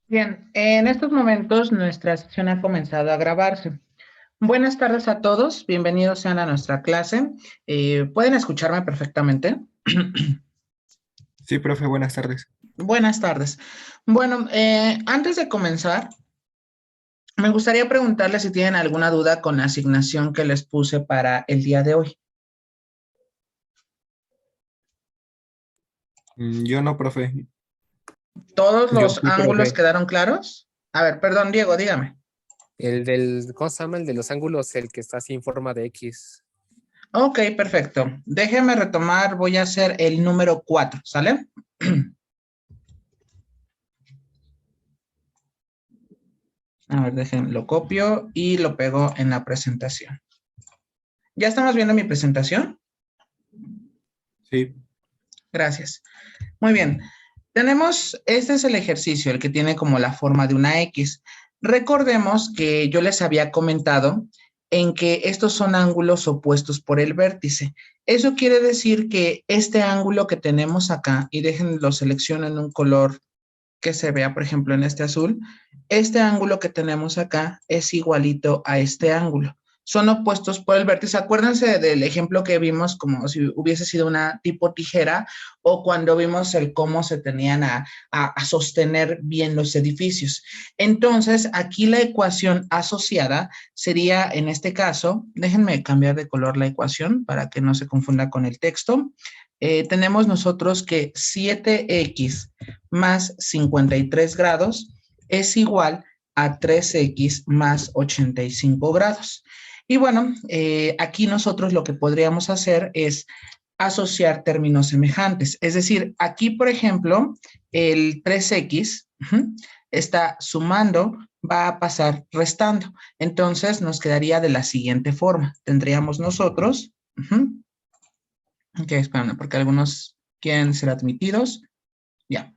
Bien, en estos momentos nuestra sesión ha comenzado a grabarse. Buenas tardes a todos, bienvenidos sean a nuestra clase. ¿Pueden escucharme perfectamente? Sí, profe, buenas tardes. Buenas tardes. Bueno, antes de comenzar, me gustaría preguntarles si tienen alguna duda con la asignación que les puse para el día de hoy. Yo no, profe. ¿Todos Yo los sí, ángulos profe. quedaron claros? A ver, perdón, Diego, dígame. ¿Cómo se llama? El de los ángulos, el que está así en forma de X. Ok, perfecto. Déjeme retomar, voy a hacer el número 4, ¿sale? A ver, dejen, lo copio y lo pego en la presentación. ¿Ya estamos viendo mi presentación? Sí. Gracias. Muy bien. Este es el ejercicio, el que tiene como la forma de una X. Recordemos que yo les había comentado en que estos son ángulos opuestos por el vértice. Eso quiere decir que este ángulo que tenemos acá, y déjenlo selecciono en un color que se vea, por ejemplo, en este azul, este ángulo que tenemos acá es igualito a este ángulo. Son opuestos por el vértice. Acuérdense del ejemplo que vimos como si hubiese sido una tipo tijera o cuando vimos el cómo se tenían a sostener bien los edificios. Entonces, aquí la ecuación asociada sería, en este caso, déjenme cambiar de color la ecuación para que no se confunda con el texto. Tenemos nosotros que 7x más 53 grados es igual a 3x más 85 grados. Y bueno, aquí nosotros lo que podríamos hacer es asociar términos semejantes. Es decir, aquí, por ejemplo, el 3x está sumando, va a pasar restando. Entonces, nos quedaría de la siguiente forma. Tendríamos nosotros, ok, espérame, porque algunos quieren ser admitidos. Ya.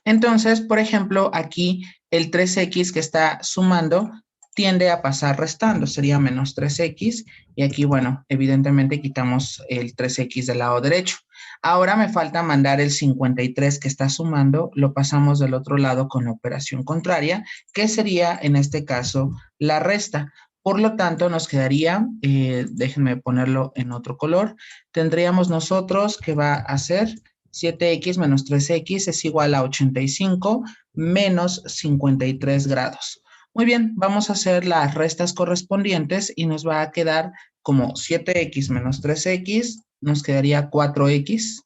Entonces, por ejemplo, aquí el 3x que está sumando tiende a pasar restando, sería menos 3x, y aquí, bueno, evidentemente quitamos el 3x del lado derecho. Ahora me falta mandar el 53 que está sumando, lo pasamos del otro lado con la operación contraria, que sería, en este caso, la resta. Por lo tanto, nos quedaría, déjenme ponerlo en otro color, tendríamos nosotros que va a ser 7x menos 3x es igual a 85 menos 53 grados. Muy bien, vamos a hacer las restas correspondientes y nos va a quedar como 7x menos 3x, nos quedaría 4x,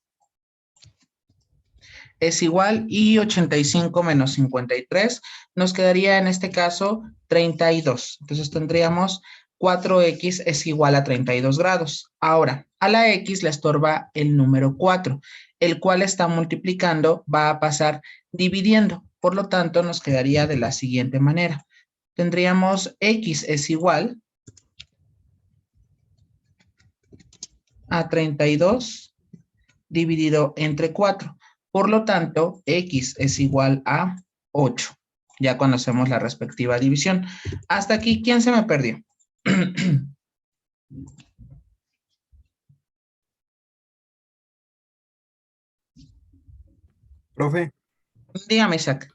es igual, y 85 menos 53 nos quedaría en este caso 32. Entonces tendríamos 4x es igual a 32 grados. Ahora, a la x le estorba el número 4, el cual está multiplicando, va a pasar dividiendo. Por lo tanto, nos quedaría de la siguiente manera. Tendríamos x es igual a 32 dividido entre 4. Por lo tanto, x es igual a 8, ya cuando hacemos la respectiva división. Hasta aquí, ¿quién se me perdió? Profe, Dígame, Isaac.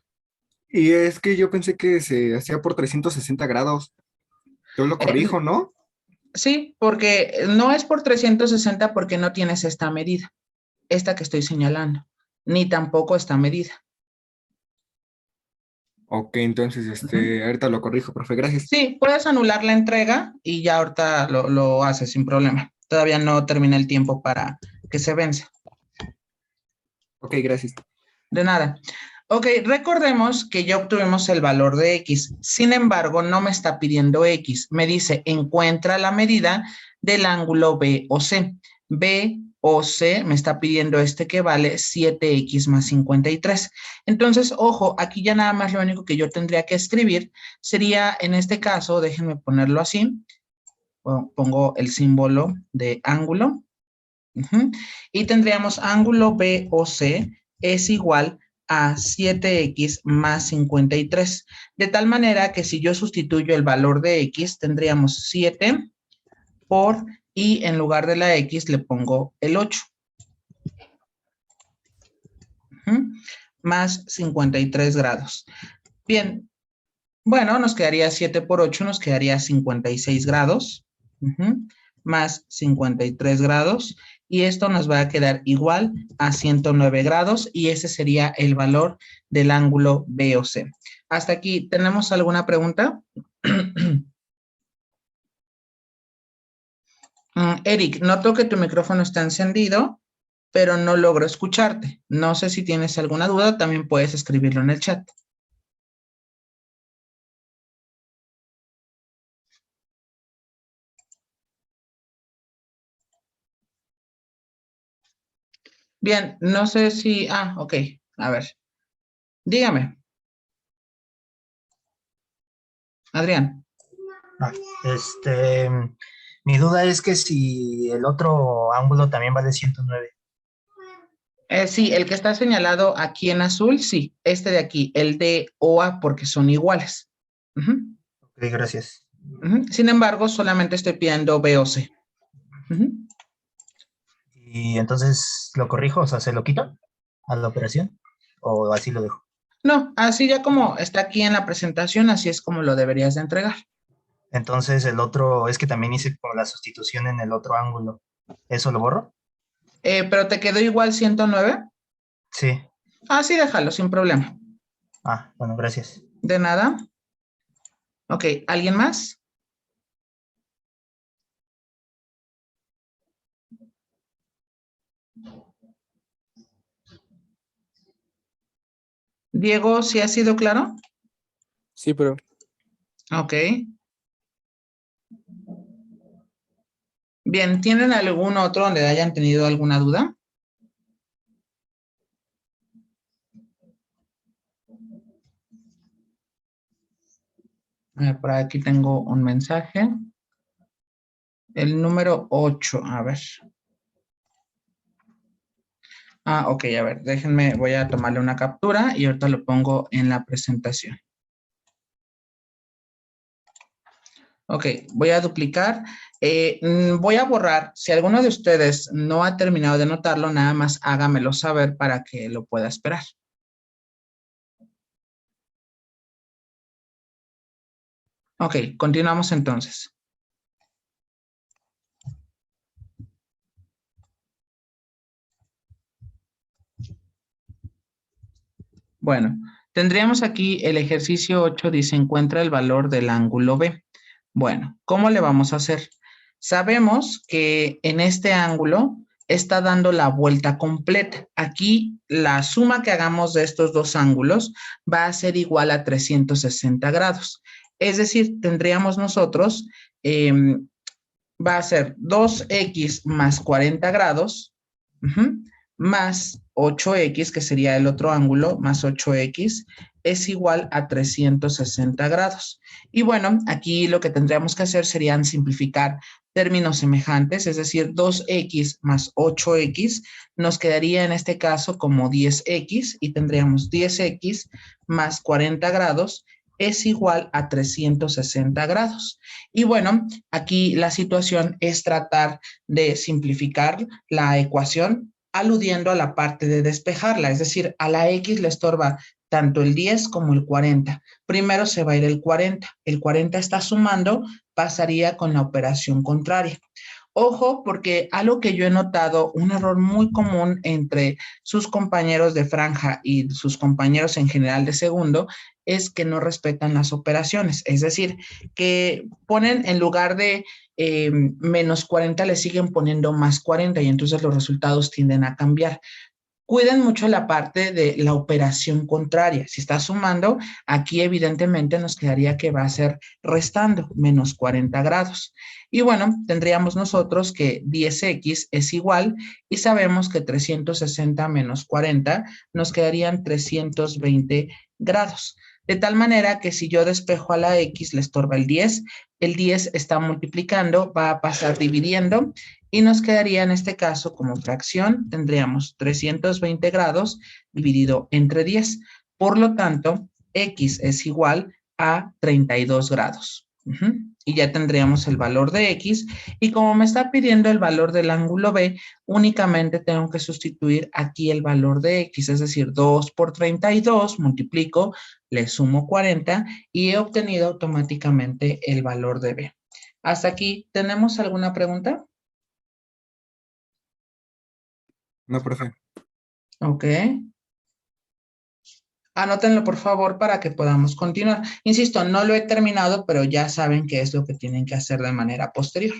y es que yo pensé que se hacía por 360 grados. Yo lo corrijo, ¿no? Sí, porque no es por 360 porque no tienes esta medida, esta que estoy señalando, ni tampoco esta medida. Ok, entonces, ahorita lo corrijo, profe, gracias. Sí, puedes anular la entrega y ya ahorita lo haces sin problema. Todavía no termina el tiempo para que se venza. Ok, gracias. De nada. Ok, recordemos que ya obtuvimos el valor de x. Sin embargo, no me está pidiendo x. Me dice, encuentra la medida del ángulo B o C. B o C me está pidiendo este que vale 7x más 53. Entonces, ojo, aquí ya nada más lo único que yo tendría que escribir sería, en este caso, déjenme ponerlo así. Pongo el símbolo de ángulo. Y tendríamos ángulo BOC es igual a 7x más 53. De tal manera que si yo sustituyo el valor de x, tendríamos 7 por, y en lugar de la x le pongo el 8. más 53 grados. Bien, bueno, nos quedaría 7 por 8, nos quedaría 56 grados, más 53 grados, y esto nos va a quedar igual a 109 grados, y ese sería el valor del ángulo BOC. Hasta aquí, ¿tenemos alguna pregunta? Eric, noto que tu micrófono está encendido, pero no logro escucharte. No sé si tienes alguna duda, también puedes escribirlo en el chat. Bien, no sé si... ok, a ver. Dígame. Adrián. Mi duda es que si el otro ángulo también vale 109. Sí, el que está señalado aquí en azul, sí. Este de aquí, el de OA, porque son iguales. Ok, gracias. Sin embargo, solamente estoy pidiendo BOC. Y entonces, ¿lo corrijo? O sea, ¿se lo quito a la operación? ¿O así lo dejo? No, así ya como está aquí en la presentación, así es como lo deberías de entregar. Entonces, el otro, es que también hice como la sustitución en el otro ángulo. ¿Eso lo borro? ¿Pero te quedó igual 109? Sí. Sí, déjalo, sin problema. Bueno, gracias. De nada. Ok, ¿alguien más? Diego, ¿sí ha sido claro? Sí, pero Ok. Bien, ¿tienen algún otro donde hayan tenido alguna duda? Por aquí tengo un mensaje. El número 8, a ver. Ok, a ver, déjenme, voy a tomarle una captura y ahorita lo pongo en la presentación. Ok, voy a duplicar. Voy a borrar. Si alguno de ustedes no ha terminado de anotarlo, nada más hágamelo saber para que lo pueda esperar. Ok, continuamos entonces. Bueno, tendríamos aquí el ejercicio 8, dice encuentra el valor del ángulo B. Bueno, ¿cómo le vamos a hacer? Sabemos que en este ángulo está dando la vuelta completa. Aquí la suma que hagamos de estos dos ángulos va a ser igual a 360 grados. Es decir, tendríamos nosotros, va a ser 2x más 40 grados, más 8x, que sería el otro ángulo, más 8x, es igual a 360 grados. Y bueno, aquí lo que tendríamos que hacer serían simplificar términos semejantes, es decir, 2x más 8x nos quedaría en este caso como 10x y tendríamos 10x más 40 grados es igual a 360 grados. Y bueno, aquí la situación es tratar de simplificar la ecuación aludiendo a la parte de despejarla, es decir, a la X le estorba tanto el 10 como el 40. Primero se va a ir el 40. El 40 está sumando, pasaría con la operación contraria. Ojo, porque algo que yo he notado, un error muy común entre sus compañeros de franja y sus compañeros en general de segundo, es que no respetan las operaciones. Es decir, que ponen en lugar de menos 40, le siguen poniendo más 40 y entonces los resultados tienden a cambiar. Cuiden mucho la parte de la operación contraria. Si está sumando, aquí evidentemente nos quedaría que va a ser restando, menos 40 grados. Y bueno, tendríamos nosotros que 10x es igual y sabemos que 360 menos 40 nos quedarían 320 grados. De tal manera que si yo despejo a la x, le estorba el 10 está multiplicando, va a pasar dividiendo y nos quedaría en este caso como fracción, tendríamos 320 grados dividido entre 10. Por lo tanto, x es igual a 32 grados. y ya tendríamos el valor de X. Y como me está pidiendo el valor del ángulo B, únicamente tengo que sustituir aquí el valor de X, es decir, 2 por 32, multiplico, le sumo 40 y he obtenido automáticamente el valor de B. Hasta aquí, ¿tenemos alguna pregunta? No, profe. Ok. Anótenlo, por favor, para que podamos continuar. Insisto, no lo he terminado, pero ya saben qué es lo que tienen que hacer de manera posterior.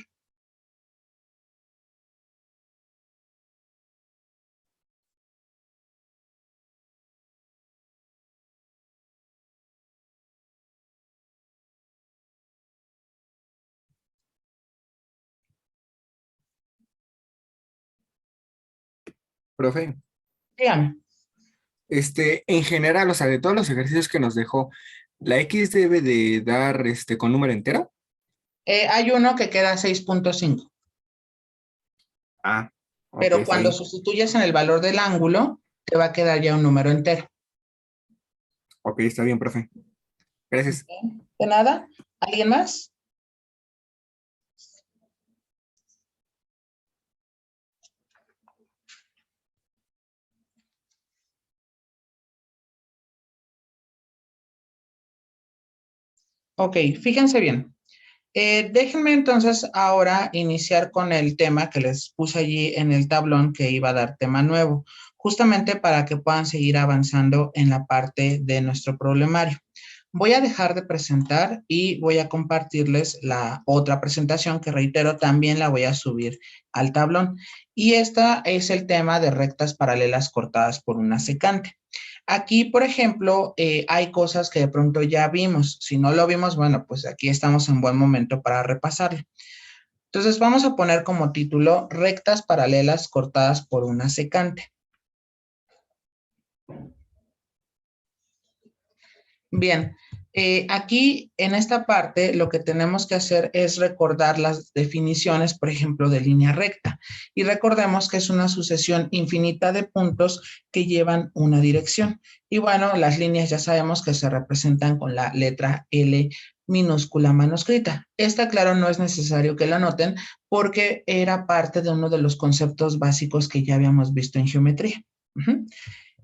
Profe, Díganme. en general, o sea, de todos los ejercicios que nos dejó, ¿la X debe de dar con número entero? Hay uno que queda 6.5, Ah, ok, pero está cuando bien. sustituyes en el valor del ángulo, te va a quedar ya un número entero. Ok, está bien, profe. Gracias. ¿De nada? ¿Alguien más? Ok, fíjense bien. Déjenme entonces ahora iniciar con el tema que les puse allí en el tablón que iba a dar tema nuevo, justamente para que puedan seguir avanzando en la parte de nuestro problemario. Voy a dejar de presentar y voy a compartirles la otra presentación que reitero, también la voy a subir al tablón. Y esta es el tema de rectas paralelas cortadas por una secante. Aquí, por ejemplo, hay cosas que de pronto ya vimos. Si no lo vimos, bueno, pues aquí estamos en buen momento para repasarlo. Entonces, vamos a poner como título rectas paralelas cortadas por una secante. Bien, aquí en esta parte lo que tenemos que hacer es recordar las definiciones, por ejemplo, de línea recta. Y recordemos que es una sucesión infinita de puntos que llevan una dirección. Y bueno, las líneas ya sabemos que se representan con la letra L minúscula manuscrita. Esta, claro, no es necesario que la noten porque era parte de uno de los conceptos básicos que ya habíamos visto en geometría.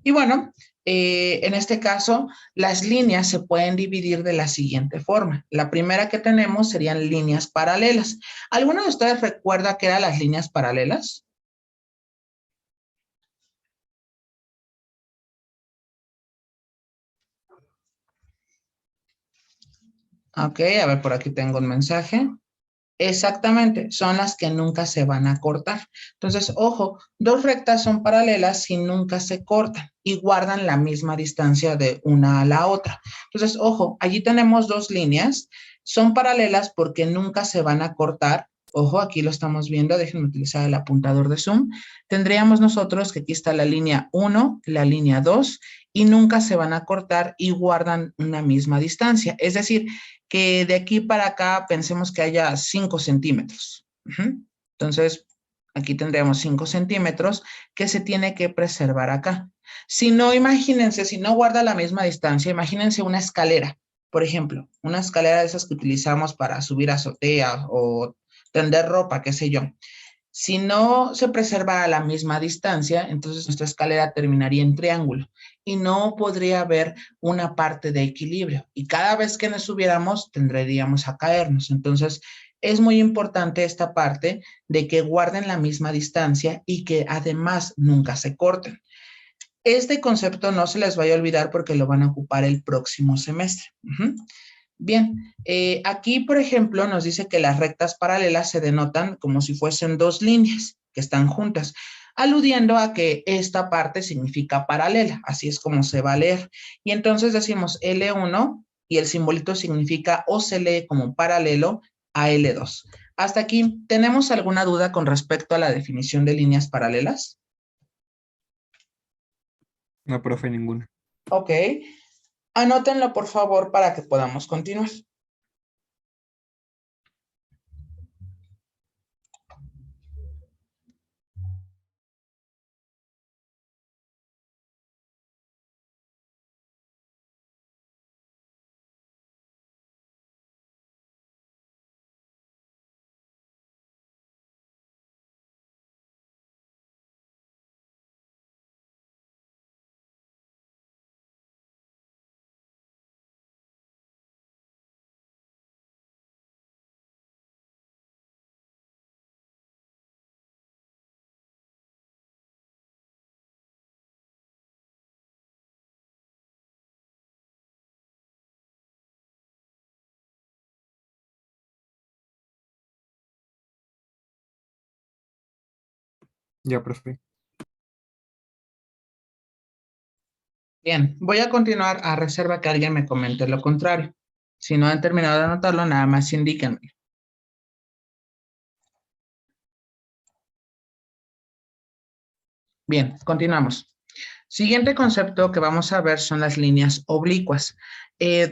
Y bueno, en este caso, las líneas se pueden dividir de la siguiente forma. La primera que tenemos serían líneas paralelas. ¿Alguno de ustedes recuerda qué eran las líneas paralelas? Ok, a ver, por aquí tengo un mensaje. Exactamente, son las que nunca se van a cortar. Entonces, ojo, dos rectas son paralelas si nunca se cortan y guardan la misma distancia de una a la otra. Entonces, ojo, allí tenemos dos líneas, son paralelas porque nunca se van a cortar. Ojo, aquí lo estamos viendo, déjenme utilizar el apuntador de zoom. Tendríamos nosotros que aquí está la línea 1, la línea 2 y nunca se van a cortar y guardan una misma distancia. Es decir, que de aquí para acá pensemos que haya 5 centímetros. Entonces, aquí tendríamos 5 centímetros que se tiene que preservar acá. Si no, imagínense, si no guarda la misma distancia, imagínense una escalera, por ejemplo, una escalera de esas que utilizamos para subir azotea o tender ropa, qué sé yo. Si no se preserva a la misma distancia, entonces nuestra escalera terminaría en triángulo y no podría haber una parte de equilibrio. Y cada vez que nos subiéramos, tendríamos a caernos. Entonces, es muy importante esta parte de que guarden la misma distancia y que además nunca se corten. Este concepto no se les vaya a olvidar porque lo van a ocupar el próximo semestre. Bien, aquí, por ejemplo, nos dice que las rectas paralelas se denotan como si fuesen dos líneas que están juntas, aludiendo a que esta parte significa paralela, así es como se va a leer. Y entonces decimos L1 y el simbolito significa o se lee como paralelo a L2. Hasta aquí, ¿tenemos alguna duda con respecto a la definición de líneas paralelas? No, profe, ninguna. Ok, anótenlo por favor para que podamos continuar. Ya, profe. Bien, voy a continuar a reserva que alguien me comente lo contrario. Si no han terminado de anotarlo, nada más indíquenme. Bien, continuamos. Siguiente concepto que vamos a ver son las líneas oblicuas.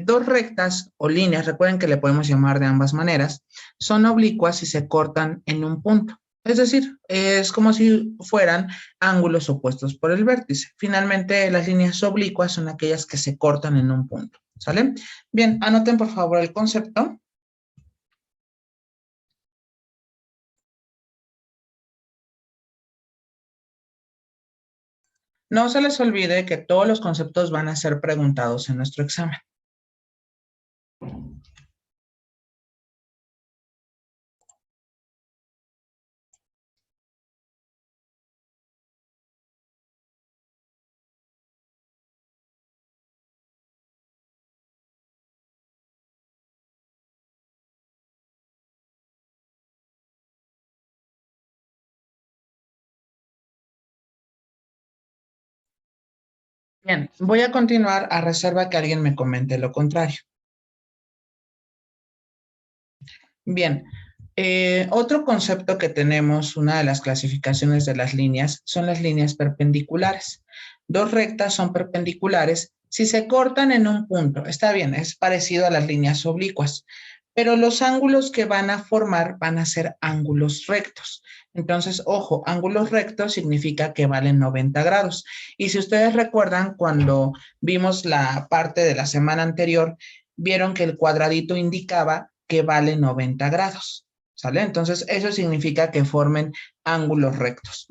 Dos rectas o líneas, recuerden que le podemos llamar de ambas maneras, son oblicuas si se cortan en un punto. Es decir, es como si fueran ángulos opuestos por el vértice. Finalmente, las líneas oblicuas son aquellas que se cortan en un punto. ¿Sale? Bien, anoten por favor el concepto. No se les olvide que todos los conceptos van a ser preguntados en nuestro examen. Bien, voy a continuar a reserva que alguien me comente lo contrario. Bien, otro concepto que tenemos, una de las clasificaciones de las líneas, son las líneas perpendiculares. Dos rectas son perpendiculares si se cortan en un punto. Está bien, es parecido a las líneas oblicuas, pero los ángulos que van a formar van a ser ángulos rectos. Entonces, ojo, ángulos rectos significa que valen 90 grados. Y si ustedes recuerdan, cuando vimos la parte de la semana anterior, vieron que el cuadradito indicaba que vale 90 grados, ¿sale? Entonces, eso significa que formen ángulos rectos.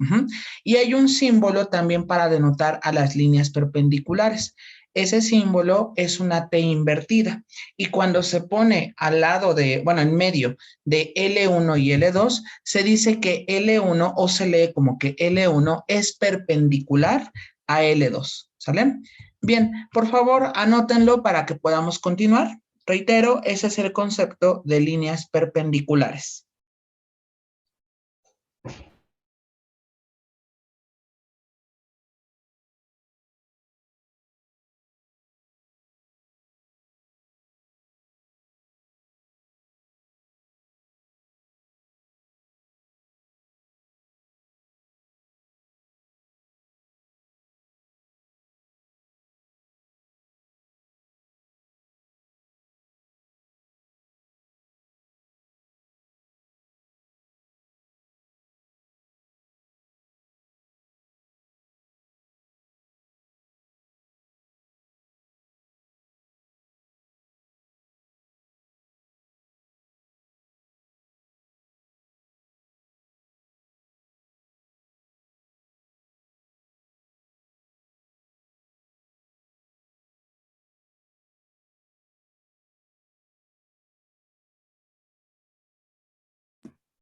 Y hay un símbolo también para denotar a las líneas perpendiculares. Ese símbolo es una T invertida y cuando se pone al lado de, bueno, en medio de L1 y L2, se dice que L1 o se lee como que L1 es perpendicular a L2, ¿sale? Bien, por favor, anótenlo para que podamos continuar. Reitero, ese es el concepto de líneas perpendiculares.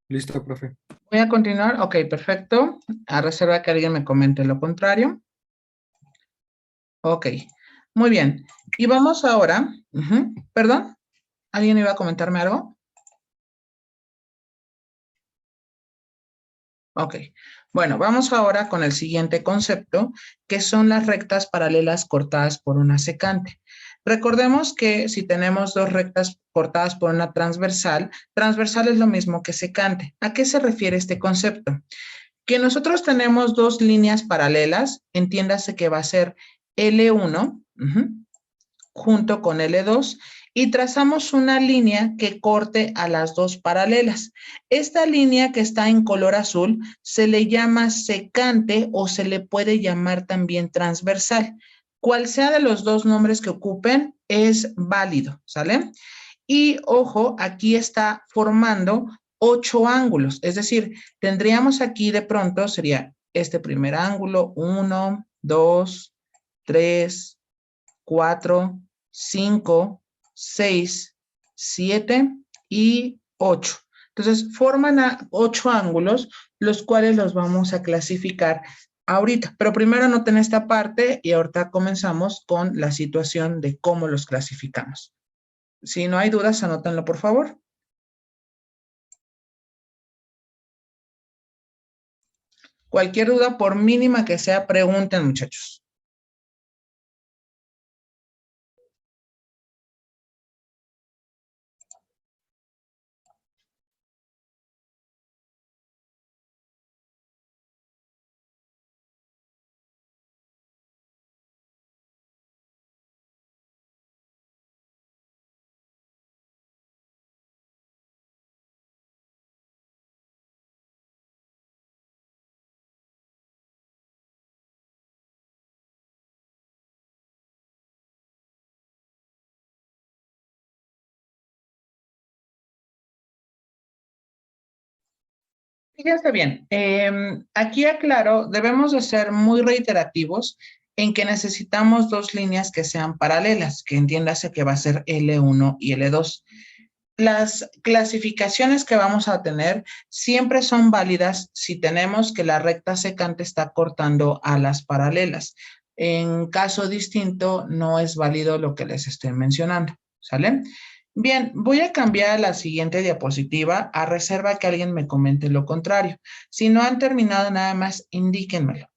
Listo, profe. Voy a continuar. Ok, perfecto. A reserva que alguien me comente lo contrario. Ok, muy bien. Y vamos ahora. ¿Perdón? ¿Alguien iba a comentarme algo? Ok, bueno, vamos ahora con el siguiente concepto, que son las rectas paralelas cortadas por una secante. Recordemos que si tenemos dos rectas cortadas por una transversal, transversal es lo mismo que secante. ¿A qué se refiere este concepto? Que nosotros tenemos dos líneas paralelas, entiéndase que va a ser L1 junto con L2 y trazamos una línea que corte a las dos paralelas. Esta línea que está en color azul se le llama secante o se le puede llamar también transversal. Cual sea de los dos nombres que ocupen es válido, ¿sale? Y ojo, aquí está formando 8 ángulos, es decir, tendríamos aquí de pronto, sería este primer ángulo, 1, 2, 3, 4, 5, 6, 7 y 8. Entonces, forman 8 ángulos, los cuales los vamos a clasificar ahorita. Pero primero anoten esta parte y ahorita comenzamos con la situación de cómo los clasificamos. Si no hay dudas, anótenlo, por favor. Cualquier duda, por mínima que sea, pregunten, muchachos. Fíjense bien, aquí aclaro, debemos de ser muy reiterativos en que necesitamos dos líneas que sean paralelas, que entiéndase que va a ser L1 y L2. Las clasificaciones que vamos a tener siempre son válidas si tenemos que la recta secante está cortando a las paralelas. En caso distinto, no es válido lo que les estoy mencionando, ¿sale? Bien, voy a cambiar a la siguiente diapositiva a reserva que alguien me comente lo contrario. Si no han terminado nada más, indíquenmelo.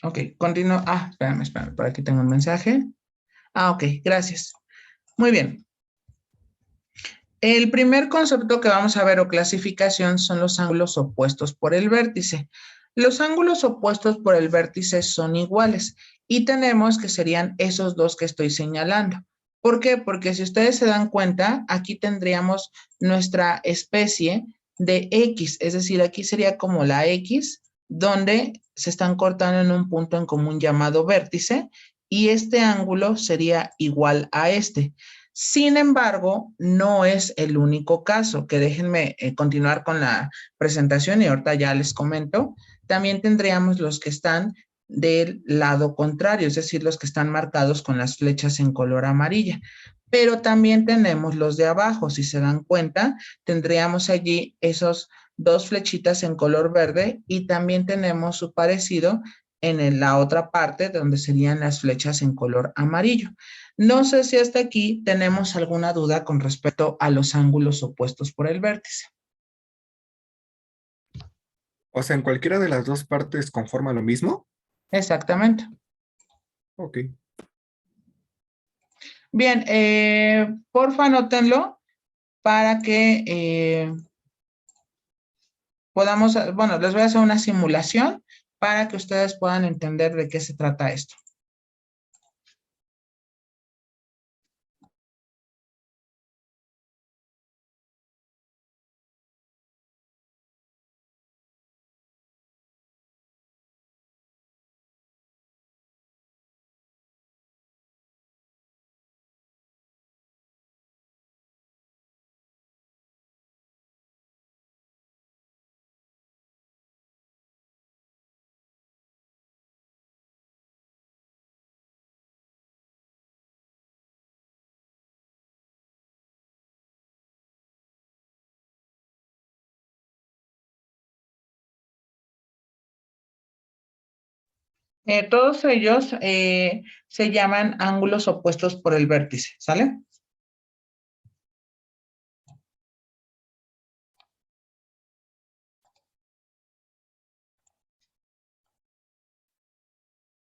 Ok, continúo. Ah, espérame, por aquí tengo un mensaje. Ah, ok, gracias. Muy bien. El primer concepto que vamos a ver o clasificación son los ángulos opuestos por el vértice. Los ángulos opuestos por el vértice son iguales y tenemos que serían esos dos que estoy señalando. ¿Por qué? Porque si ustedes se dan cuenta, aquí tendríamos nuestra especie de X, es decir, aquí sería como la X, donde se están cortando en un punto en común llamado vértice y este ángulo sería igual a este. Sin embargo, no es el único caso, que déjenme continuar con la presentación y ahorita ya les comento. También tendríamos los que están del lado contrario, es decir, los que están marcados con las flechas en color amarilla. Pero también tenemos los de abajo, si se dan cuenta, tendríamos allí esos dos flechitas en color verde y también tenemos su parecido en la otra parte donde serían las flechas en color amarillo. No sé si hasta aquí tenemos alguna duda con respecto a los ángulos opuestos por el vértice. O sea, en cualquiera de las dos partes conforma lo mismo. Exactamente. Ok. Bien, porfa anótenlo para que podamos, bueno, les voy a hacer una simulación para que ustedes puedan entender de qué se trata esto. Todos ellos se llaman ángulos opuestos por el vértice, ¿sale?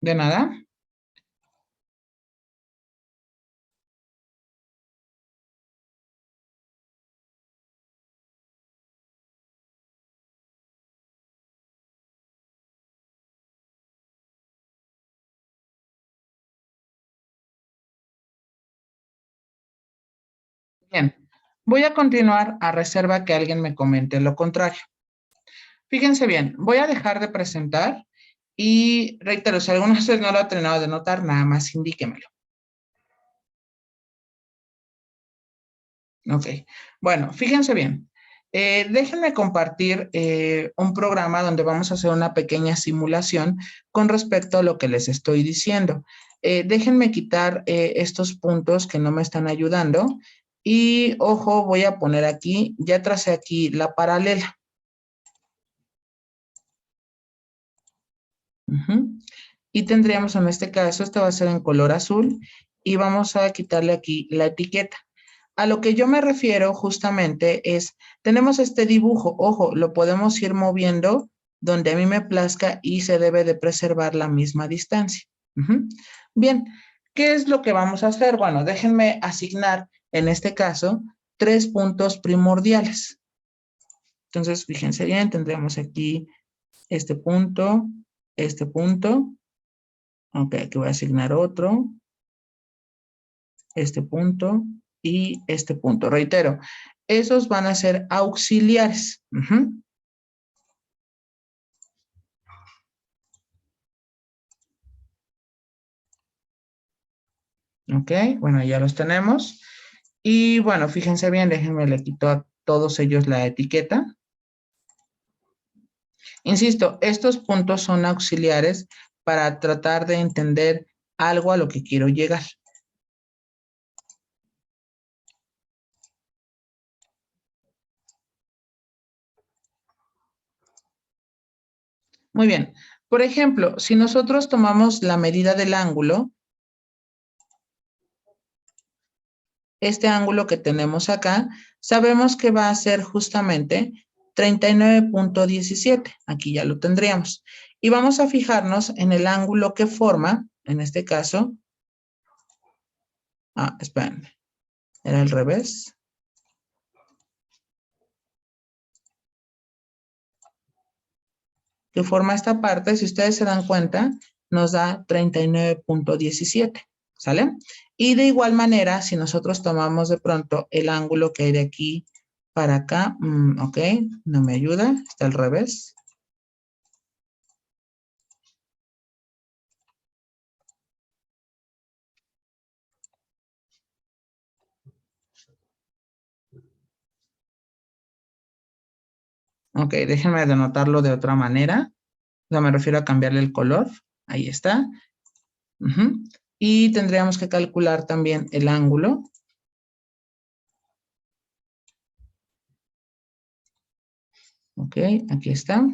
De nada. Bien, voy a continuar a reserva que alguien me comente lo contrario. Fíjense bien, voy a dejar de presentar y reitero, si alguno de ustedes no lo ha terminado de notar, nada más indíquemelo. Ok, bueno, fíjense bien. Déjenme compartir un programa donde vamos a hacer una pequeña simulación con respecto a lo que les estoy diciendo. Déjenme quitar estos puntos que no me están ayudando y, ojo, voy a poner aquí, ya tracé aquí la paralela. Y tendríamos en este caso, este va a ser en color azul y vamos a quitarle aquí la etiqueta. A lo que yo me refiero justamente es, tenemos este dibujo, ojo, lo podemos ir moviendo donde a mí me plazca y se debe de preservar la misma distancia. Bien, ¿qué es lo que vamos a hacer? Bueno, déjenme asignar, en este caso, 3 puntos primordiales. Entonces, fíjense bien, tendríamos aquí este punto. Ok, aquí voy a asignar otro. Este punto y este punto. Reitero, esos van a ser auxiliares. Ok, bueno, ya los tenemos. Y bueno, fíjense bien, déjenme le quito a todos ellos la etiqueta. Insisto, estos puntos son auxiliares para tratar de entender algo a lo que quiero llegar. Muy bien. Por ejemplo, si nosotros tomamos la medida del ángulo, este ángulo que tenemos acá, sabemos que va a ser justamente 39.17. Aquí ya lo tendríamos. Y vamos a fijarnos en el ángulo que forma, en este caso. Espérenme. Era al revés. Que forma esta parte, si ustedes se dan cuenta, nos da 39.17. ¿Sale? Y de igual manera, si nosotros tomamos de pronto el ángulo que hay de aquí para acá, ok, no me ayuda, está al revés. Ok, déjenme denotarlo de otra manera. O sea, me refiero a cambiarle el color. Ahí está. Y tendríamos que calcular también el ángulo. Ok, aquí está.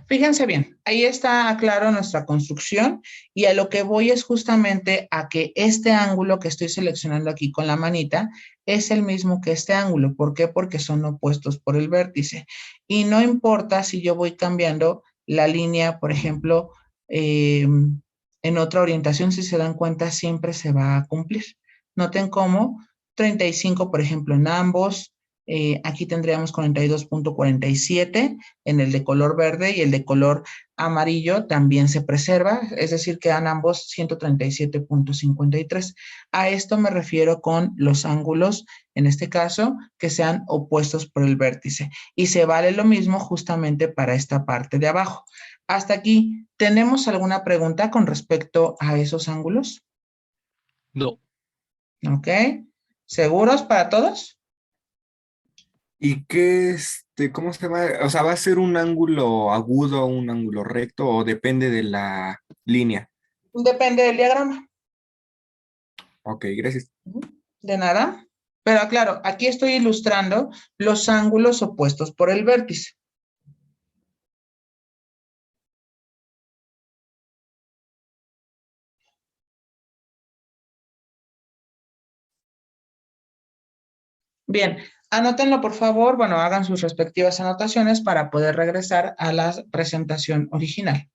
Fíjense bien, ahí está claro nuestra construcción y a lo que voy es justamente a que este ángulo que estoy seleccionando aquí con la manita es el mismo que este ángulo. ¿Por qué? Porque son opuestos por el vértice. Y no importa si yo voy cambiando la línea, por ejemplo, en otra orientación, si se dan cuenta, siempre se va a cumplir. Noten cómo 35, por ejemplo, en ambos. Aquí tendríamos 42.47 en el de color verde y el de color amarillo también se preserva, es decir, quedan ambos 137.53. A esto me refiero con los ángulos, en este caso, que sean opuestos por el vértice. Y se vale lo mismo justamente para esta parte de abajo. Hasta aquí, ¿tenemos alguna pregunta con respecto a esos ángulos? No. Ok. ¿Seguros para todos? ¿Y qué, cómo se llama? O sea, ¿va a ser un ángulo agudo, un ángulo recto o depende de la línea? Depende del diagrama. Ok, gracias. De nada. Pero claro, aquí estoy ilustrando los ángulos opuestos por el vértice. Bien, anótenlo por favor, bueno, hagan sus respectivas anotaciones para poder regresar a la presentación original.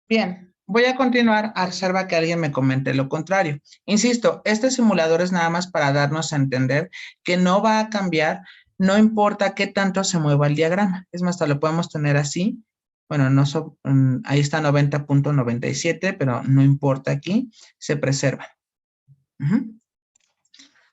Bien, voy a continuar a reserva que alguien me comente lo contrario. Insisto, este simulador es nada más para darnos a entender que no va a cambiar, no importa qué tanto se mueva el diagrama. Es más, hasta lo podemos tener así. Bueno, no ahí está 90.97, pero no importa aquí, se preserva.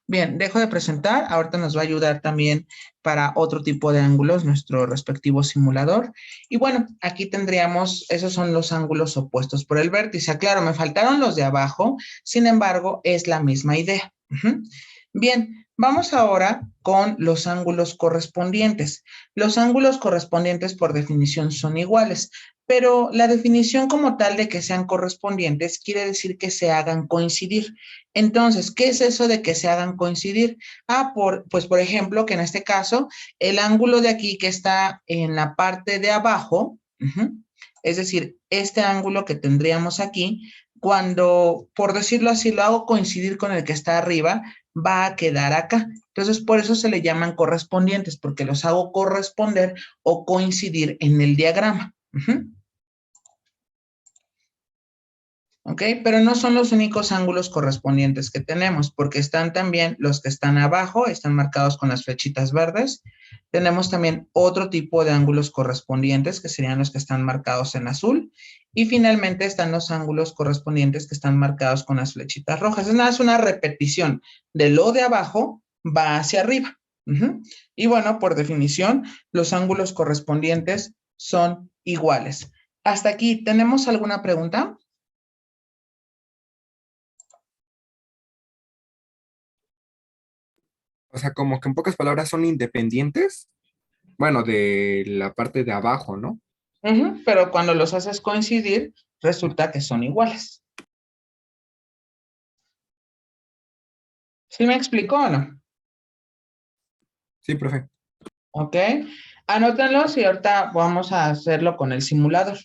Bien, dejo de presentar. Ahorita nos va a ayudar también para otro tipo de ángulos nuestro respectivo simulador. Y bueno, aquí tendríamos, esos son los ángulos opuestos por el vértice. Claro, me faltaron los de abajo, sin embargo, es la misma idea. Bien, Vamos ahora con los ángulos correspondientes. Los ángulos correspondientes por definición son iguales, pero la definición como tal de que sean correspondientes quiere decir que se hagan coincidir. Entonces, ¿qué es eso de que se hagan coincidir? Pues por ejemplo, que en este caso, el ángulo de aquí que está en la parte de abajo, es decir, este ángulo que tendríamos aquí, cuando, por decirlo así, lo hago coincidir con el que está arriba, va a quedar acá. Entonces, por eso se le llaman correspondientes, porque los hago corresponder o coincidir en el diagrama. ¿Ok? Pero no son los únicos ángulos correspondientes que tenemos, porque están también los que están abajo, están marcados con las flechitas verdes. Tenemos también otro tipo de ángulos correspondientes, que serían los que están marcados en azul. Y finalmente están los ángulos correspondientes que están marcados con las flechitas rojas. Es nada, es una repetición de lo de abajo va hacia arriba. Y bueno, por definición, los ángulos correspondientes son iguales. ¿Hasta aquí tenemos alguna pregunta? O sea, como que en pocas palabras son independientes. Bueno, de la parte de abajo, ¿no? Pero cuando los haces coincidir, resulta que son iguales. ¿Sí me explicó o no? Sí, profe. Ok. Anótenlos y ahorita vamos a hacerlo con el simulador.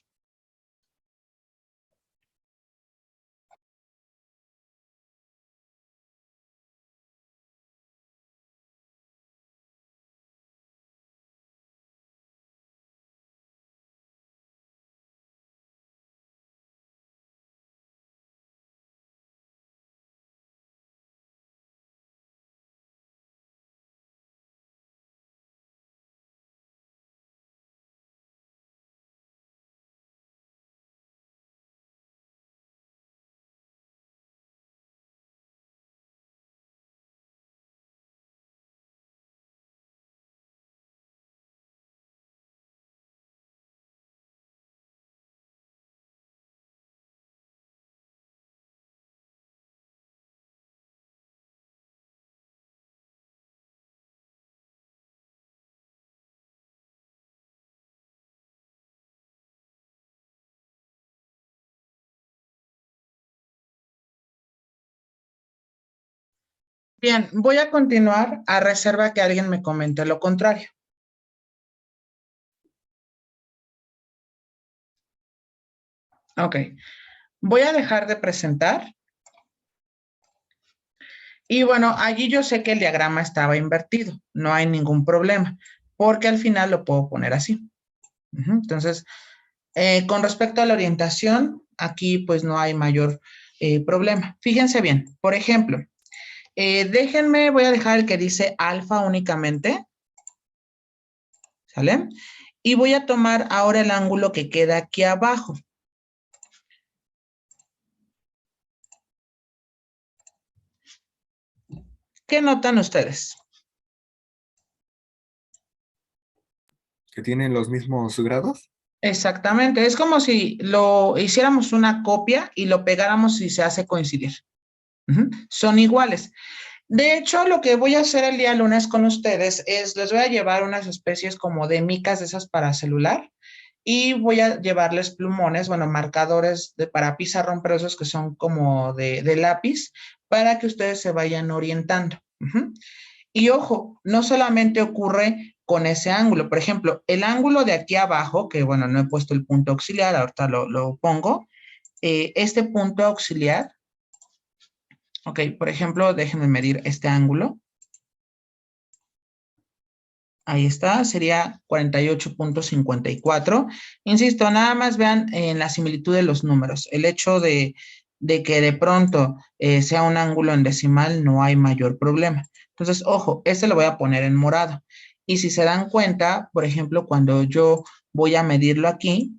Bien, voy a continuar a reserva que alguien me comente lo contrario. Ok. Voy a dejar de presentar. Y bueno, allí yo sé que el diagrama estaba invertido. No hay ningún problema, porque al final lo puedo poner así. Entonces, con respecto a la orientación, aquí pues no hay mayor problema. Fíjense bien, por ejemplo, déjenme, voy a dejar el que dice alfa únicamente, ¿sale? Y voy a tomar ahora el ángulo que queda aquí abajo. ¿Qué notan ustedes? ¿Que tienen los mismos grados? Exactamente, es como si lo hiciéramos una copia y lo pegáramos y se hace coincidir. Son iguales. De hecho, lo que voy a hacer el día lunes con ustedes es, les voy a llevar unas especies como de micas de esas para celular y voy a llevarles plumones, bueno, marcadores para pizarrón, pero esos que son como de lápiz, para que ustedes se vayan orientando. Y ojo, no solamente ocurre con ese ángulo. Por ejemplo, el ángulo de aquí abajo, que bueno, no he puesto el punto auxiliar, ahorita lo pongo. Este punto auxiliar, ok, por ejemplo, déjenme medir este ángulo. Ahí está, sería 48.54. Insisto, nada más vean en la similitud de los números. El hecho de que de pronto sea un ángulo en decimal, no hay mayor problema. Entonces, ojo, este lo voy a poner en morado. Y si se dan cuenta, por ejemplo, cuando yo voy a medirlo aquí,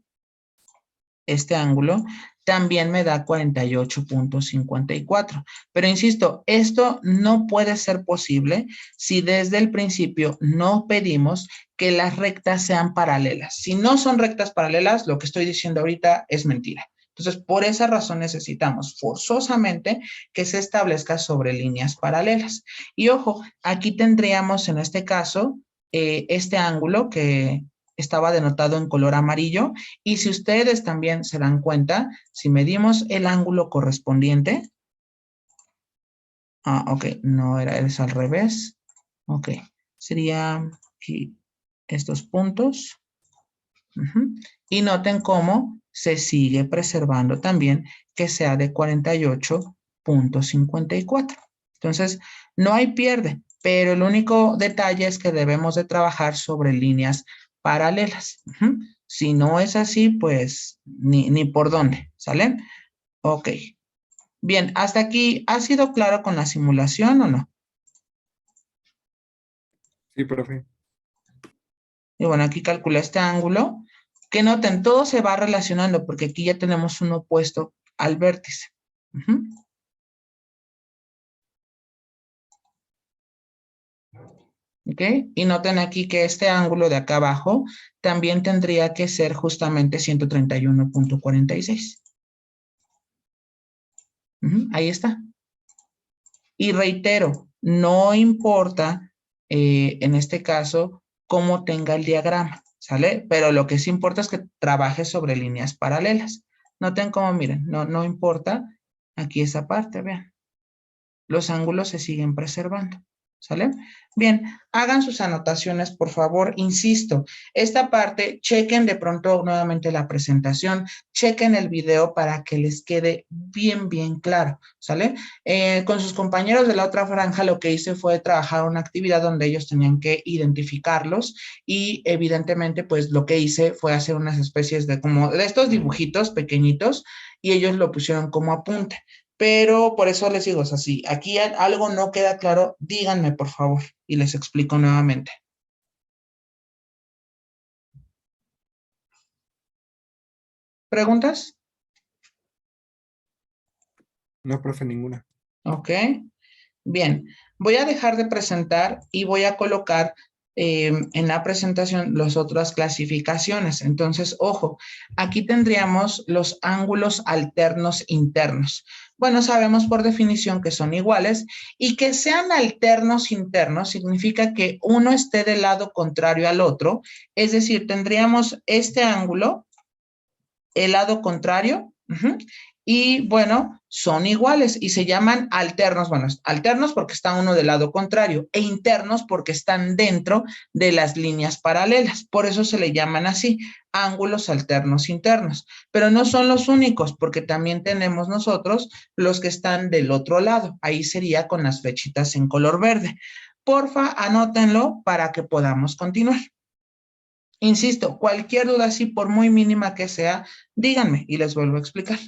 este ángulo, también me da 48.54. Pero insisto, esto no puede ser posible si desde el principio no pedimos que las rectas sean paralelas. Si no son rectas paralelas, lo que estoy diciendo ahorita es mentira. Entonces, por esa razón necesitamos forzosamente que se establezca sobre líneas paralelas. Y ojo, aquí tendríamos en este caso este ángulo que estaba denotado en color amarillo. Y si ustedes también se dan cuenta, si medimos el ángulo correspondiente, ok, no era, es al revés. Ok, sería aquí estos puntos. Y noten cómo se sigue preservando también que sea de 48.54. Entonces, no hay pierde, pero el único detalle es que debemos de trabajar sobre líneas paralelas. Si no es así, pues ni por dónde, ¿sale? Ok. Bien, hasta aquí, ¿ha sido claro con la simulación o no? Sí, profe. Y bueno, aquí calculé este ángulo. Que noten, todo se va relacionando porque aquí ya tenemos un opuesto al vértice. ¿Ok? Y noten aquí que este ángulo de acá abajo también tendría que ser justamente 131.46. Ahí está. Y reitero, no importa en este caso cómo tenga el diagrama, ¿sale? Pero lo que sí importa es que trabaje sobre líneas paralelas. Noten cómo, miren, no importa aquí esa parte, vean. Los ángulos se siguen preservando. ¿Sale? Bien, hagan sus anotaciones, por favor. Insisto, esta parte, chequen de pronto nuevamente la presentación, chequen el video para que les quede bien claro, ¿sale? Con sus compañeros de la otra franja lo que hice fue trabajar una actividad donde ellos tenían que identificarlos y evidentemente pues lo que hice fue hacer unas especies de como de estos dibujitos pequeñitos y ellos lo pusieron como apunte. Pero por eso les digo, o sea, si aquí algo no queda claro, díganme por favor y les explico nuevamente. ¿Preguntas? No, profe, ninguna. Ok. Bien, voy a dejar de presentar y voy a colocar en la presentación las otras clasificaciones. Entonces, ojo, aquí tendríamos los ángulos alternos internos. Bueno, sabemos por definición que son iguales y que sean alternos internos significa que uno esté del lado contrario al otro. Es decir, tendríamos este ángulo, el lado contrario, y bueno, son iguales y se llaman alternos. Bueno, alternos porque está uno del lado contrario e internos porque están dentro de las líneas paralelas. Por eso se le llaman así, ángulos alternos internos. Pero no son los únicos porque también tenemos nosotros los que están del otro lado. Ahí sería con las flechitas en color verde. Porfa, anótenlo para que podamos continuar. Insisto, cualquier duda así, por muy mínima que sea, díganme y les vuelvo a explicar.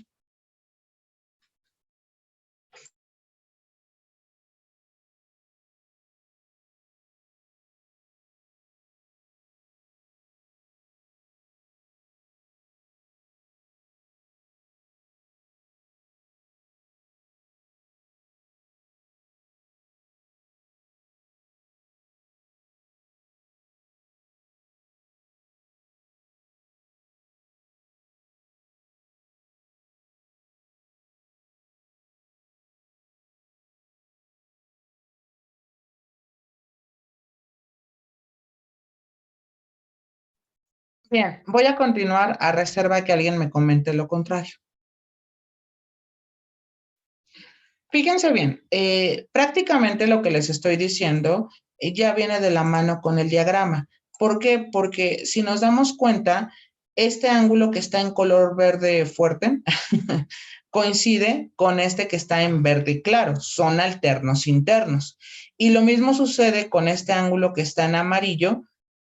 Bien, voy a continuar a reserva que alguien me comente lo contrario. Fíjense bien, prácticamente lo que les estoy diciendo ya viene de la mano con el diagrama. ¿Por qué? Porque si nos damos cuenta, este ángulo que está en color verde fuerte coincide con este que está en verde claro, son alternos internos. Y lo mismo sucede con este ángulo que está en amarillo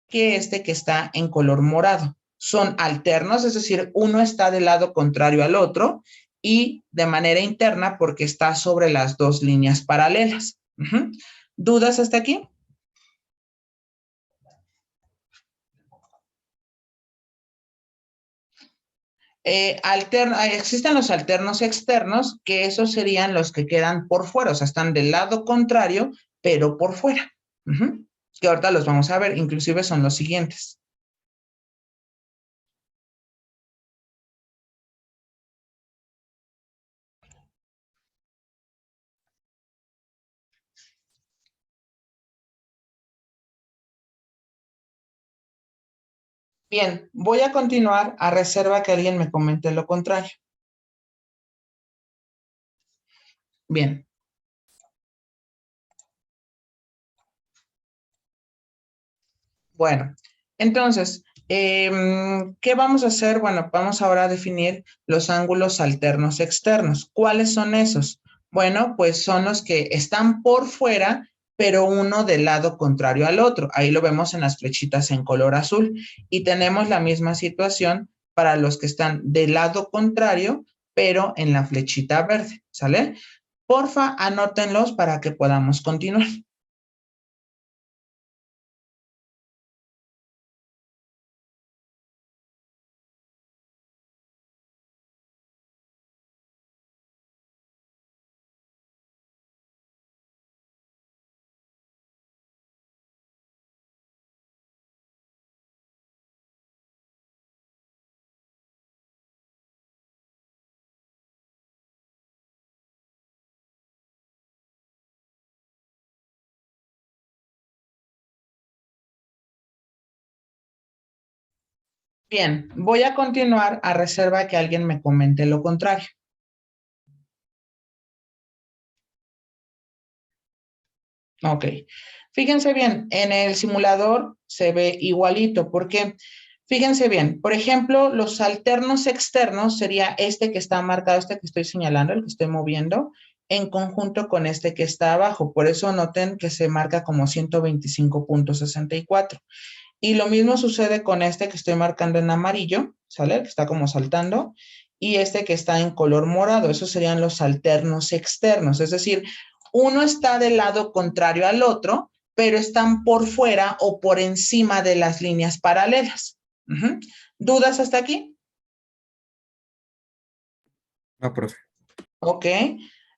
que este que está en color morado. Son alternos, es decir, uno está del lado contrario al otro y de manera interna porque está sobre las dos líneas paralelas. ¿Dudas hasta aquí? Existen los alternos externos, que esos serían los que quedan por fuera, o sea, están del lado contrario, pero por fuera. Que ahorita los vamos a ver, inclusive son los siguientes. Bien, voy a continuar a reserva que alguien me comente lo contrario. Bien. Bueno, entonces, ¿qué vamos a hacer? Bueno, vamos ahora a definir los ángulos alternos externos. ¿Cuáles son esos? Bueno, pues son los que están por fuera, pero uno del lado contrario al otro. Ahí lo vemos en las flechitas en color azul. Y tenemos la misma situación para los que están del lado contrario, pero en la flechita verde, ¿sale? Porfa, anótenlos para que podamos continuar. Bien, voy a continuar a reserva que alguien me comente lo contrario. Ok. Fíjense bien, en el simulador se ve igualito, porque fíjense bien, por ejemplo, los alternos externos sería este que está marcado, este que estoy señalando, el que estoy moviendo, en conjunto con este que está abajo. Por eso noten que se marca como 125.64. Y lo mismo sucede con este que estoy marcando en amarillo, ¿sale? Que está como saltando. Y este que está en color morado. Esos serían los alternos externos. Es decir, uno está del lado contrario al otro, pero están por fuera o por encima de las líneas paralelas. ¿Dudas hasta aquí? No, profe. Ok.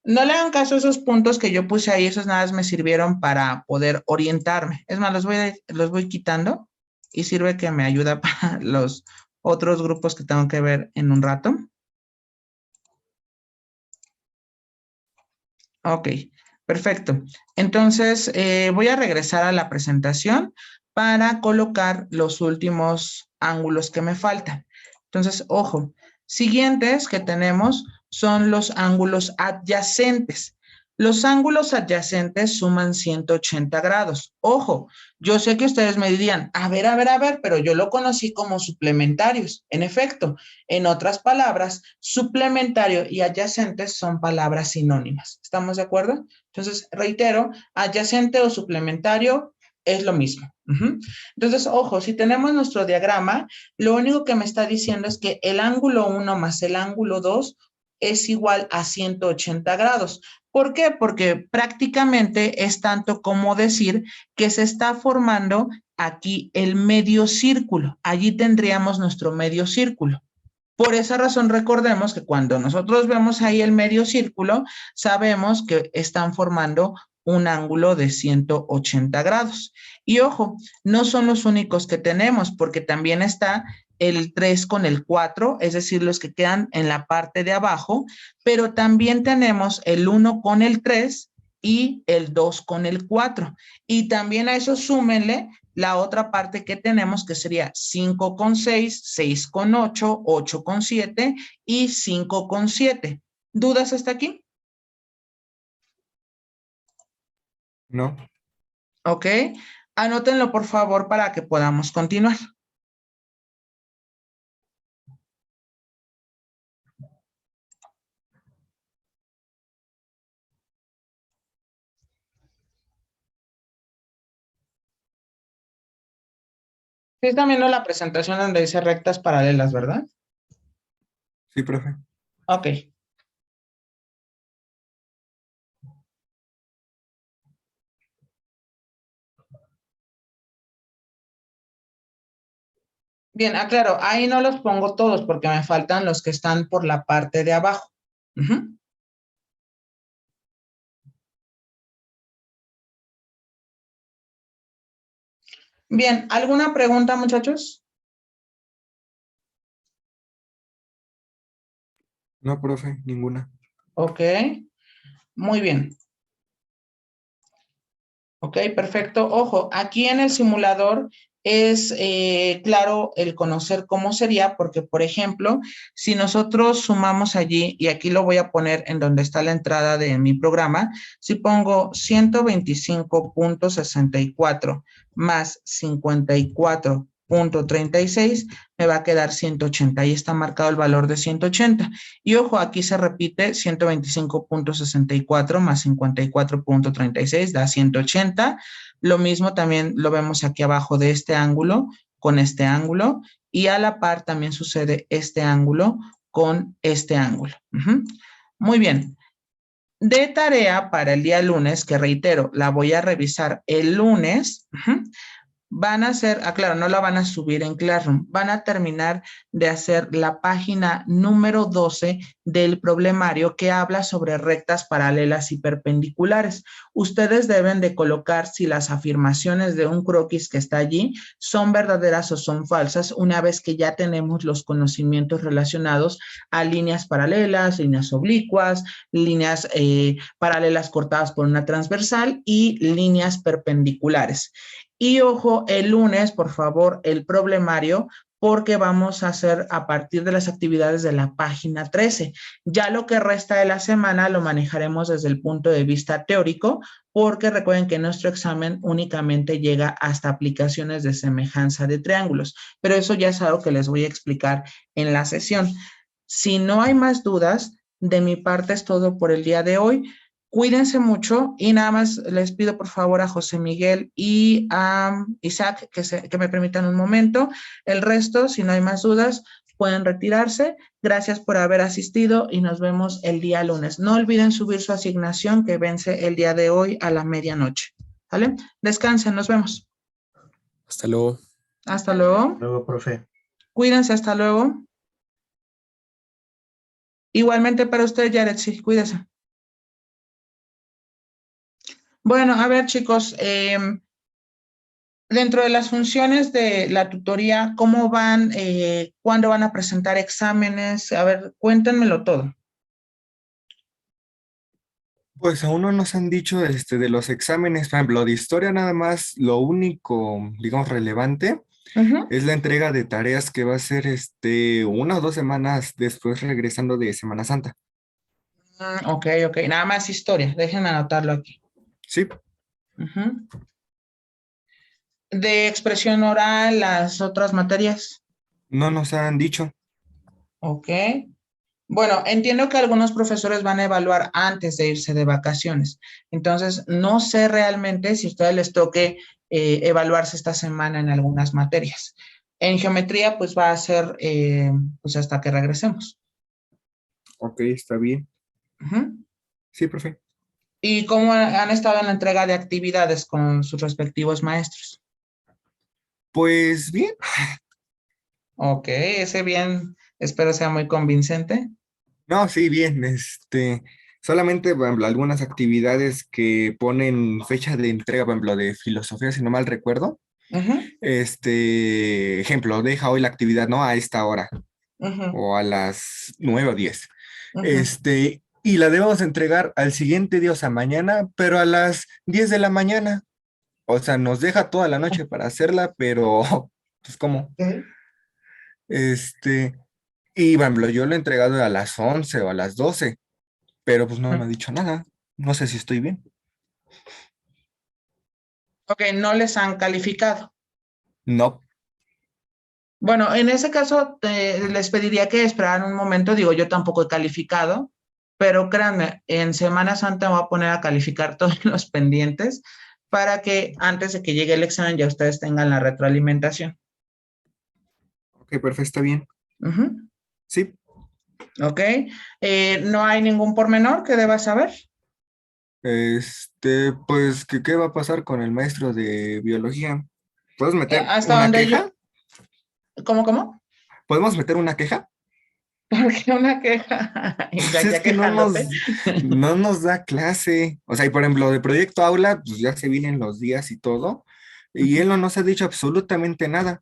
No le hagan caso a esos puntos que yo puse ahí. Esos nada más me sirvieron para poder orientarme. Es más, los voy quitando y sirve que me ayuda para los otros grupos que tengo que ver en un rato. Ok, perfecto. Entonces, voy a regresar a la presentación para colocar los últimos ángulos que me faltan. Entonces, ojo, siguientes que tenemos son los ángulos adyacentes. Los ángulos adyacentes suman 180 grados. Ojo, yo sé que ustedes me dirían, a ver, pero yo lo conocí como suplementarios. En efecto, en otras palabras, suplementario y adyacentes son palabras sinónimas. ¿Estamos de acuerdo? Entonces, reitero, adyacente o suplementario es lo mismo. Entonces, ojo, si tenemos nuestro diagrama, lo único que me está diciendo es que el ángulo 1 más el ángulo 2 es igual a 180 grados. ¿Por qué? Porque prácticamente es tanto como decir que se está formando aquí el medio círculo. Allí tendríamos nuestro medio círculo. Por esa razón, recordemos que cuando nosotros vemos ahí el medio círculo, sabemos que están formando un ángulo de 180 grados. Y ojo, no son los únicos que tenemos, porque también está el 3 con el 4, es decir, los que quedan en la parte de abajo, pero también tenemos el 1 con el 3 y el 2 con el 4. Y también a eso súmenle la otra parte que tenemos que sería 5 con 6, 6 con 8, 8 con 7 y 5 con 7. ¿Dudas hasta aquí? No. Ok. Anótenlo por favor para que podamos continuar. Sí, están viendo la presentación donde dice rectas paralelas, ¿verdad? Sí, profe. Ok. Bien, aclaro, ahí no los pongo todos porque me faltan los que están por la parte de abajo. Bien, ¿alguna pregunta, muchachos? No, profe, ninguna. Ok, muy bien. Ok, perfecto. Ojo, aquí en el simulador es claro el conocer cómo sería, porque, por ejemplo, si nosotros sumamos allí, y aquí lo voy a poner en donde está la entrada de mi programa, si pongo 125.64 más 54.36, me va a quedar 180. Ahí está marcado el valor de 180. Y ojo, aquí se repite 125.64 más 54.36 da 180. Lo mismo también lo vemos aquí abajo de este ángulo con este ángulo, y a la par también sucede este ángulo con este ángulo. Muy bien. De tarea para el día lunes, que reitero, la voy a revisar el lunes, van a hacer, claro, no la van a subir en Classroom, van a terminar de hacer la página número 12 del problemario que habla sobre rectas paralelas y perpendiculares. Ustedes deben de colocar si las afirmaciones de un croquis que está allí son verdaderas o son falsas, una vez que ya tenemos los conocimientos relacionados a líneas paralelas, líneas oblicuas, líneas paralelas cortadas por una transversal y líneas perpendiculares. Y ojo, el lunes, por favor, el problemario, porque vamos a hacer a partir de las actividades de la página 13. Ya lo que resta de la semana lo manejaremos desde el punto de vista teórico, porque recuerden que nuestro examen únicamente llega hasta aplicaciones de semejanza de triángulos, pero eso ya es algo que les voy a explicar en la sesión. Si no hay más dudas, de mi parte es todo por el día de hoy. Cuídense mucho y nada más les pido por favor a José Miguel y a Isaac que me permitan un momento. El resto, si no hay más dudas, pueden retirarse. Gracias por haber asistido y nos vemos el día lunes. No olviden subir su asignación que vence el día de hoy a la medianoche. ¿Vale? Descansen, nos vemos. Hasta luego. Hasta luego. Luego, profe. Cuídense, hasta luego. Igualmente para usted, Yaretsi, cuídese. Bueno, a ver, chicos, dentro de las funciones de la tutoría, ¿cómo van? ¿Cuándo van a presentar exámenes? A ver, cuéntenmelo todo. Pues aún no nos han dicho de los exámenes, por ejemplo, de historia nada más, lo único, digamos, relevante es la entrega de tareas que va a ser 1 o 2 semanas después regresando de Semana Santa. Ok, nada más historia, déjenme anotarlo aquí. Sí, De expresión oral, las otras materias. no nos han dicho. Ok. Bueno, entiendo que algunos profesores van a evaluar antes de irse de vacaciones. Entonces, no sé realmente si a ustedes les toque evaluarse esta semana en algunas materias. En geometría, pues va a ser pues hasta que regresemos. Ok, está bien. Sí, profe. ¿Y cómo han estado en la entrega de actividades con sus respectivos maestros? Pues bien. Ok, ese bien, espero sea muy convincente. No, sí, bien. Solamente, por ejemplo, algunas actividades que ponen fecha de entrega, por ejemplo, de filosofía, si no mal recuerdo. Ejemplo, deja hoy la actividad, ¿no? A esta hora o a las 9 o 10. Y la debemos entregar al siguiente día, o sea, mañana, pero a las 10 de la mañana. O sea, nos deja toda la noche para hacerla, pero, pues, ¿cómo? Y, por ejemplo, yo lo he entregado a las 11 o a las 12, pero pues no me ha dicho nada. No sé si estoy bien. Ok, no les han calificado. No. Bueno, en ese caso les pediría que esperaran un momento. Digo, yo tampoco he calificado, pero créanme, en Semana Santa voy a poner a calificar todos los pendientes para que antes de que llegue el examen ya ustedes tengan la retroalimentación. Ok, perfecto, está bien. Sí. Ok. ¿No hay ningún pormenor que debas saber? Pues, ¿qué va a pasar con el maestro de biología? ¿Puedes meter Hasta una donde queja? ¿Cómo? ¿Podemos meter una queja? ¿Por qué una queja? Pues Isaac, es ya que quejándote. no nos da clase. O sea, y por ejemplo, de Proyecto Aula, pues ya se vienen los días y todo, y él no nos ha dicho absolutamente nada.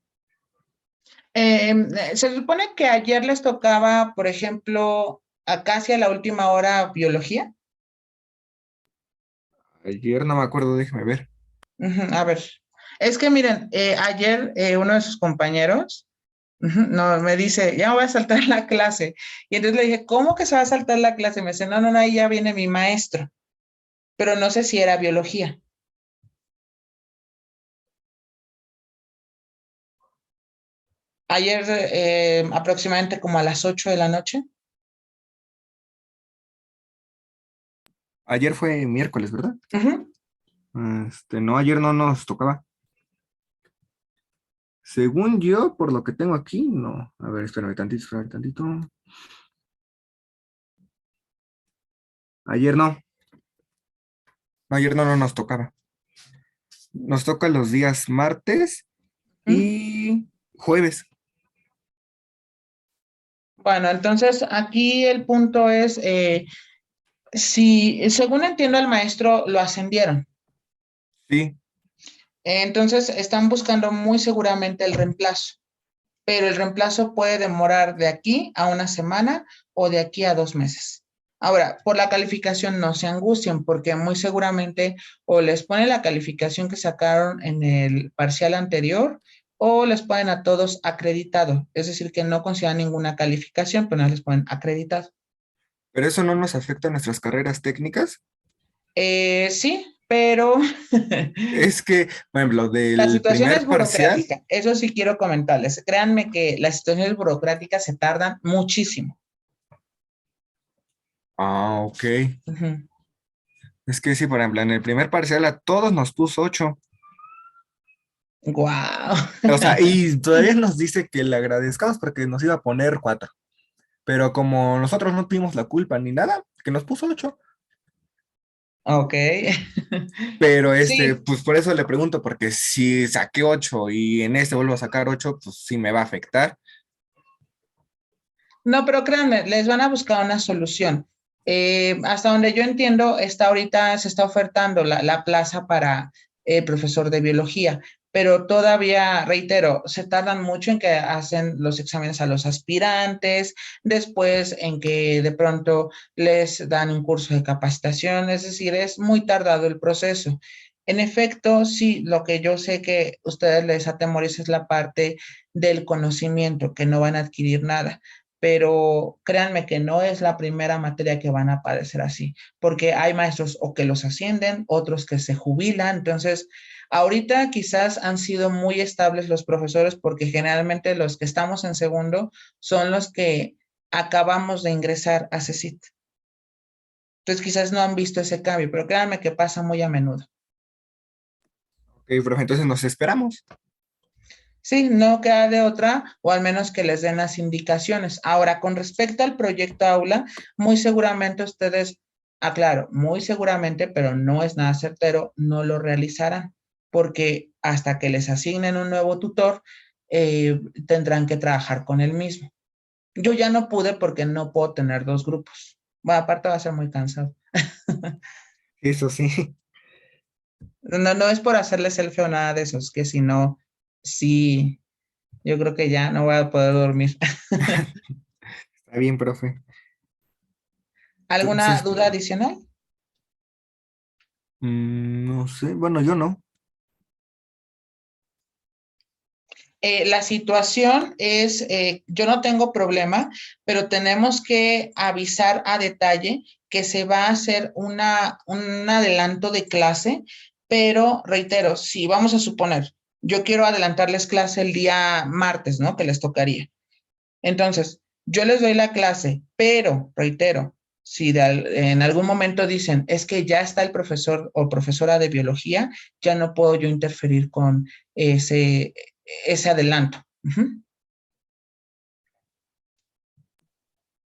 Se supone que ayer les tocaba, por ejemplo, casi a la última hora biología. Ayer no me acuerdo, déjame ver. A ver, Es que miren, ayer uno de sus compañeros no, me dice, ya me voy a saltar la clase. Y entonces le dije, ¿cómo que se va a saltar la clase? Me dice, no, no, no, ahí ya viene mi maestro. Pero no sé si era biología. Ayer aproximadamente como a las 8 de la noche. Ayer fue miércoles, ¿verdad? Ujú. No, ayer no nos tocaba. Según yo, por lo que tengo aquí, no. A ver, espérame tantito. Ayer no. Ayer no nos tocaba. Nos toca los días martes ¿Mm? y jueves. Bueno, entonces aquí el punto es, si, según entiendo, al maestro lo ascendieron. Sí, Entonces están buscando muy seguramente el reemplazo, pero el reemplazo puede demorar de aquí a una semana o de aquí a 2 meses. Ahora, por la calificación no se angustien porque muy seguramente o les ponen la calificación que sacaron en el parcial anterior o les ponen a todos acreditado, es decir, que no consideran ninguna calificación, pero no les ponen acreditado. pero eso no nos afecta a nuestras carreras técnicas. Sí, pero Es que, por ejemplo, la del situación es primer parcial, burocrática. Eso sí quiero comentarles. Créanme que las situaciones burocráticas se tardan muchísimo. ok. Ujú. Es que sí, por ejemplo, en el primer parcial a todos nos puso 8. Guau. O sea, y todavía nos dice que le agradezcamos porque nos iba a poner 4. Pero como nosotros no tuvimos la culpa ni nada, que nos puso 8. Ok. Pero Sí, pues por eso le pregunto, porque si saqué 8 y en este vuelvo a sacar 8, pues sí me va a afectar. no, pero créanme, les van a buscar una solución. Hasta donde yo entiendo, está ahorita, se está ofertando la plaza para profesor de biología, pero todavía, reitero, se tardan mucho en que hacen los exámenes a los aspirantes, después en que de pronto les dan un curso de capacitación, es decir, es muy tardado el proceso. En efecto, sí, lo que yo sé que a ustedes les atemoriza es la parte del conocimiento, que no van a adquirir nada, pero créanme que no es la primera materia que van a aparecer así, porque hay maestros o que los ascienden, otros que se jubilan, entonces ahorita quizás han sido muy estables los profesores porque generalmente los que estamos en segundo son los que acabamos de ingresar a CECIT. Entonces quizás no han visto ese cambio, pero créanme que pasa muy a menudo. Ok, profe, entonces nos esperamos. Sí, no queda de otra, o al menos que les den las indicaciones. Ahora, con respecto al proyecto aula, muy seguramente ustedes, aclaro, muy seguramente, pero no es nada certero, no lo realizarán, porque hasta que les asignen un nuevo tutor, tendrán que trabajar con el mismo. Yo ya no pude porque no puedo tener dos grupos. Bueno, aparte va a ser muy cansado. Eso sí. No, no es por hacerles el feo nada de eso, es que si no, sí, yo creo que ya no voy a poder dormir. Está bien, profe. ¿Alguna Entonces, duda adicional? no sé. Bueno, yo no. La situación es, yo no tengo problema, pero tenemos que avisar a detalle que se va a hacer un adelanto de clase, pero reitero, si vamos a suponer, yo quiero adelantarles clase el día martes, ¿no? Que les tocaría. Entonces, yo les doy la clase, pero reitero, si en algún momento dicen, es que ya está el profesor o profesora de biología, ya no puedo yo interferir con ese, ese adelanto. Ujú.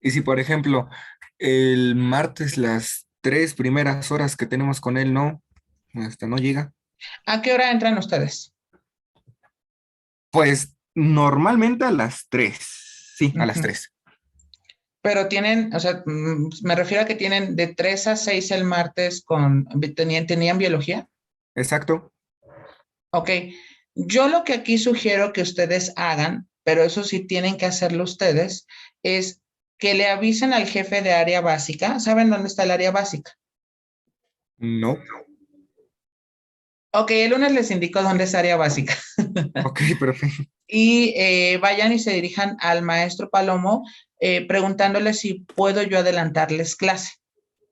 Y si, por ejemplo, el martes las 3 primeras horas que tenemos con él no llega, ¿A qué hora entran ustedes? pues normalmente a las 3. Sí, a las Ujú. 3. Pero tienen, o sea, me refiero a que tienen de 3 a 6 el martes tenían biología. Exacto. Ok, yo lo que aquí sugiero que ustedes hagan, pero eso sí tienen que hacerlo ustedes, es que le avisen al jefe de área básica. ¿Saben dónde está el área básica? No. Ok, el lunes les indico dónde es área básica. Ok, perfecto. Y vayan y se dirijan al maestro Palomo preguntándole si puedo yo adelantarles clase.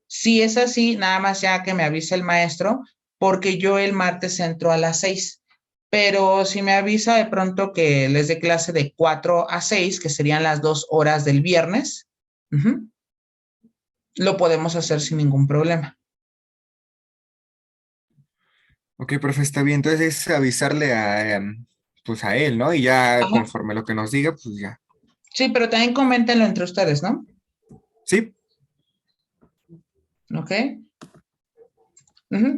Si es así, nada más ya que me avise el maestro, porque yo el martes entro a las 6. Pero si me avisa de pronto que les dé clase de 4 a 6, que serían las 2 horas del viernes, lo podemos hacer sin ningún problema. Ok, profe, está bien. Entonces es avisarle pues a él, ¿no? Y ya Ajá. conforme lo que nos diga, pues ya. Sí, pero también coméntenlo entre ustedes, ¿no? Sí, ¿Ok?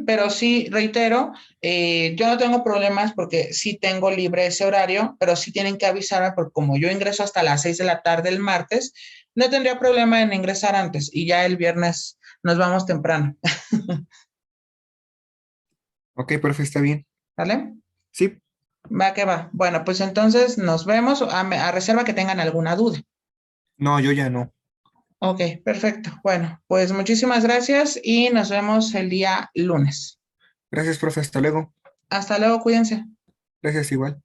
Pero sí, reitero, yo no tengo problemas porque sí tengo libre ese horario, pero sí tienen que avisarme porque como yo ingreso hasta las 6 de la tarde el martes, no tendría problema en ingresar antes y ya el viernes nos vamos temprano, ok, profe, está bien. ¿vale? Sí, Va que va. Bueno, pues entonces nos vemos a reserva que tengan alguna duda. no, yo ya no. Ok, perfecto. Bueno, pues muchísimas gracias y nos vemos el día lunes. Gracias, profe, hasta luego. Hasta luego, cuídense. Gracias igual.